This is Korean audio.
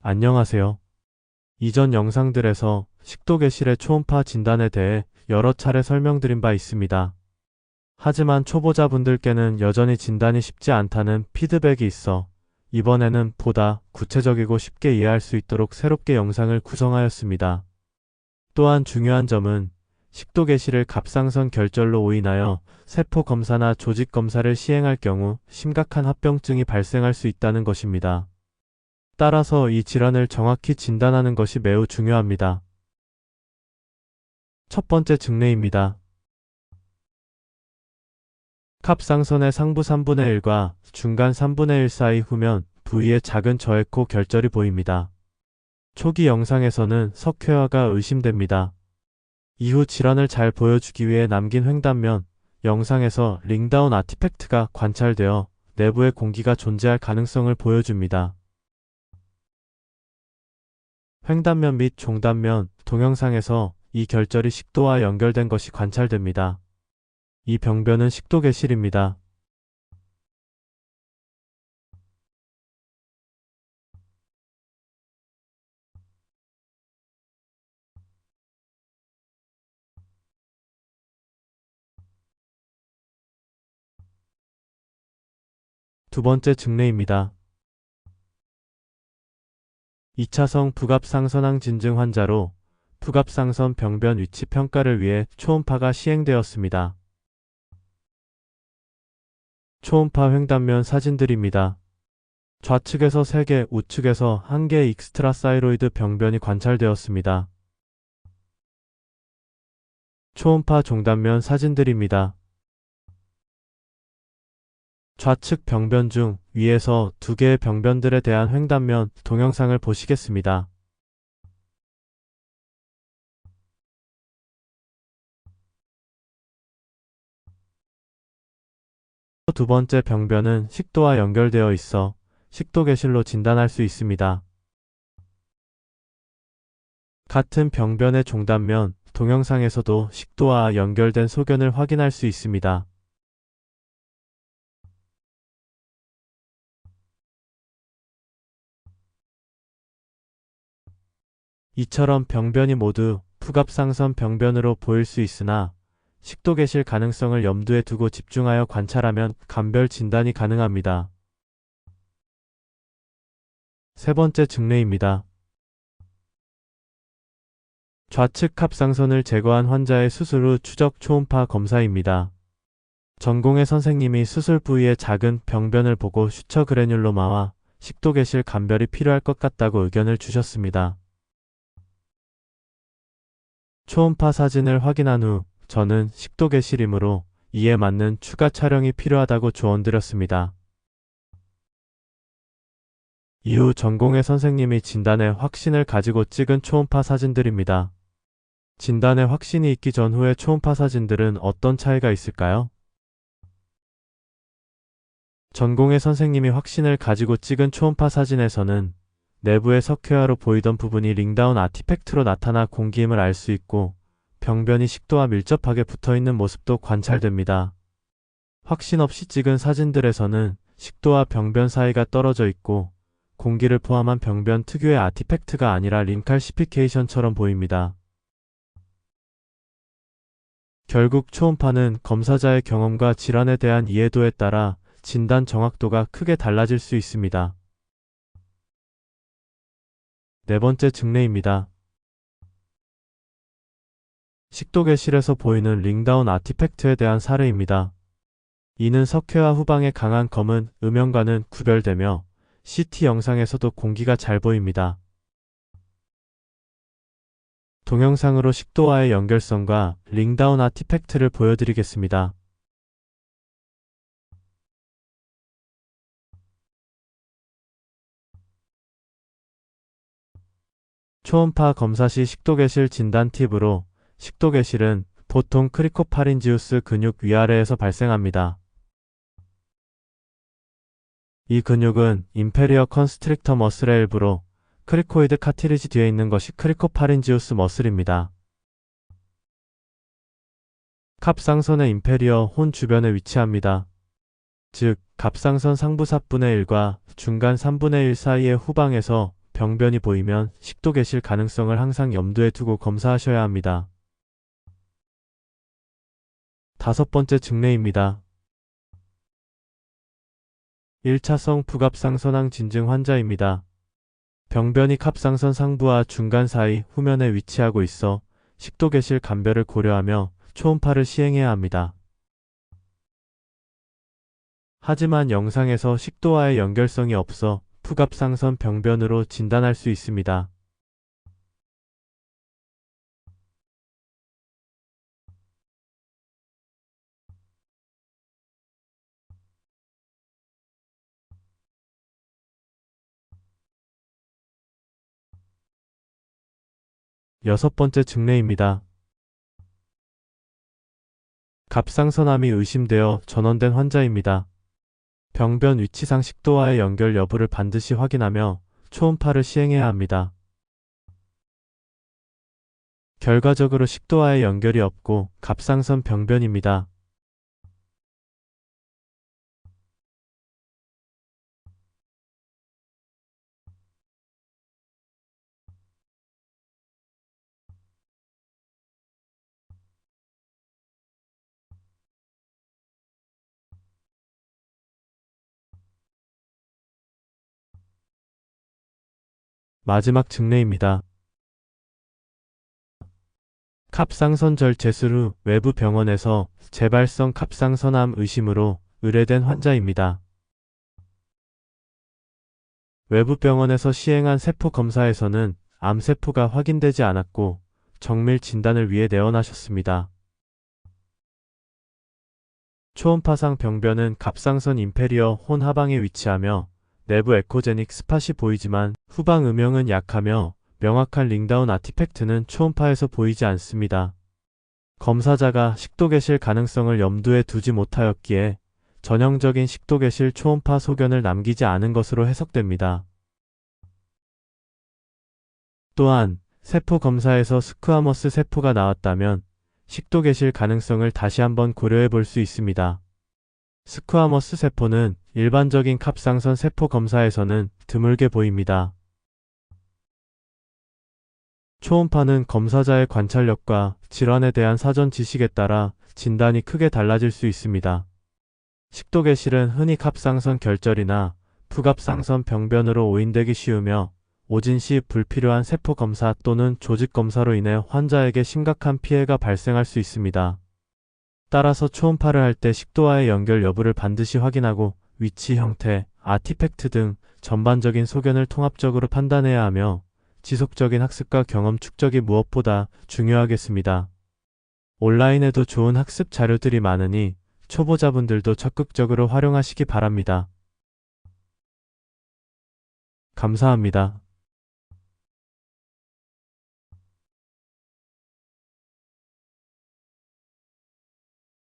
안녕하세요. 이전 영상들에서 식도계실의 초음파 진단에 대해 여러 차례 설명드린 바 있습니다. 하지만 초보자분들께는 여전히 진단이 쉽지 않다는 피드백이 있어 이번에는 보다 구체적이고 쉽게 이해할 수 있도록 새롭게 영상을 구성하였습니다. 또한 중요한 점은 식도계실을 갑상선 결절로 오인하여 세포 검사나 조직 검사를 시행할 경우 심각한 합병증이 발생할 수 있다는 것입니다. 따라서 이 질환을 정확히 진단하는 것이 매우 중요합니다. 첫 번째 증례입니다. 갑상선의 상부 3분의 1과 중간 3분의 1 사이 후면 부위에 작은 저에코 결절이 보입니다. 초기 영상에서는 석회화가 의심됩니다. 이후 질환을 잘 보여주기 위해 남긴 횡단면 영상에서 링다운 아티팩트가 관찰되어 내부에 공기가 존재할 가능성을 보여줍니다. 횡단면 및 종단면 동영상에서 이 결절이 식도와 연결된 것이 관찰됩니다. 이 병변은 식도계실입니다. 두 번째 증례입니다. 2차성 부갑상선암 진증 환자로 부갑상선 병변 위치 평가를 위해 초음파가 시행되었습니다. 초음파 횡단면 사진들입니다. 좌측에서 3개, 우측에서 1개의 익스트라사이로이드 병변이 관찰되었습니다. 초음파 종단면 사진들입니다. 좌측 병변 중 위에서 2개의 병변들에 대한 횡단면 동영상을 보시겠습니다. 두 번째 병변은 식도와 연결되어 있어 식도계실로 진단할 수 있습니다. 같은 병변의 종단면 동영상에서도 식도와 연결된 소견을 확인할 수 있습니다. 이처럼 병변이 모두 부갑상선 병변으로 보일 수 있으나 식도계실 가능성을 염두에 두고 집중하여 관찰하면 감별 진단이 가능합니다. 세 번째 증례입니다. 좌측 갑상선을 제거한 환자의 수술 후 추적 초음파 검사입니다. 전공의 선생님이 수술 부위의 작은 병변을 보고 슈처 그래뉼로마와 식도계실 감별이 필요할 것 같다고 의견을 주셨습니다. 초음파 사진을 확인한 후 저는 식도계실이므로 이에 맞는 추가 촬영이 필요하다고 조언드렸습니다. 이후 전공의 선생님이 진단의 확신을 가지고 찍은 초음파 사진들입니다. 진단의 확신이 있기 전후의 초음파 사진들은 어떤 차이가 있을까요? 전공의 선생님이 확신을 가지고 찍은 초음파 사진에서는 내부의 석회화로 보이던 부분이 링다운 아티팩트로 나타나 공기임을 알 수 있고 병변이 식도와 밀접하게 붙어있는 모습도 관찰됩니다. 확신 없이 찍은 사진들에서는 식도와 병변 사이가 떨어져 있고 공기를 포함한 병변 특유의 아티팩트가 아니라 림칼시피케이션처럼 보입니다. 결국 초음파는 검사자의 경험과 질환에 대한 이해도에 따라 진단 정확도가 크게 달라질 수 있습니다. 네 번째 증례입니다. 식도계실에서 보이는 링다운 아티팩트에 대한 사례입니다. 이는 석회화 후방의 강한 검은 음영과는 구별되며 CT 영상에서도 공기가 잘 보입니다. 동영상으로 식도와의 연결성과 링다운 아티팩트를 보여드리겠습니다. 초음파 검사 시 식도계실 진단 팁으로 식도계실은 보통 크리코파린지우스 근육 위아래에서 발생합니다. 이 근육은 인페리어 컨스트릭터 머슬의 일부로 크리코이드 카티리지 뒤에 있는 것이 크리코파린지우스 머슬입니다. 갑상선의 인페리어 혼 주변에 위치합니다. 즉, 갑상선 상부 4분의 1과 중간 3분의 1 사이의 후방에서 병변이 보이면 식도 계실 가능성을 항상 염두에 두고 검사하셔야 합니다. 5번째 증례입니다. 1차성 푸갑상선암 진증 환자입니다. 병변이 갑상선 상부와 중간 사이 후면에 위치하고 있어 식도 계실 감별을 고려하며 초음파를 시행해야 합니다. 하지만 영상에서 식도와의 연결성이 없어 푸갑상선 병변으로 진단할 수 있습니다. 6번째 증례입니다. 갑상선암이 의심되어 전원된 환자입니다. 병변 위치상 식도와의 연결 여부를 반드시 확인하며 초음파를 시행해야 합니다. 결과적으로 식도와의 연결이 없고 갑상선 병변입니다. 마지막 증례입니다. 갑상선절 제술 후 외부 병원에서 재발성 갑상선암 의심으로 의뢰된 환자입니다. 외부 병원에서 시행한 세포 검사에서는 암세포가 확인되지 않았고 정밀 진단을 위해 내원하셨습니다. 초음파상 병변은 갑상선 인페리어 혼 하방에 위치하며 내부 에코제닉 스팟이 보이지만 후방 음영은 약하며 명확한 링다운 아티팩트는 초음파에서 보이지 않습니다. 검사자가 식도 계실 가능성을 염두에 두지 못하였기에 전형적인 식도 계실 초음파 소견을 남기지 않은 것으로 해석됩니다. 또한 세포 검사에서 스쿠아머스 세포가 나왔다면 식도 계실 가능성을 다시 한번 고려해 볼 수 있습니다. 스쿠아머스 세포는 일반적인 갑상선 세포 검사에서는 드물게 보입니다. 초음파는 검사자의 관찰력과 질환에 대한 사전 지식에 따라 진단이 크게 달라질 수 있습니다. 식도 계실은 흔히 갑상선 결절이나 푸갑상선 병변으로 오인되기 쉬우며 오진 시 불필요한 세포 검사 또는 조직 검사로 인해 환자에게 심각한 피해가 발생할 수 있습니다. 따라서 초음파를 할 때 식도와의 연결 여부를 반드시 확인하고 위치, 형태, 아티팩트 등 전반적인 소견을 통합적으로 판단해야 하며 지속적인 학습과 경험 축적이 무엇보다 중요하겠습니다. 온라인에도 좋은 학습 자료들이 많으니 초보자분들도 적극적으로 활용하시기 바랍니다. 감사합니다.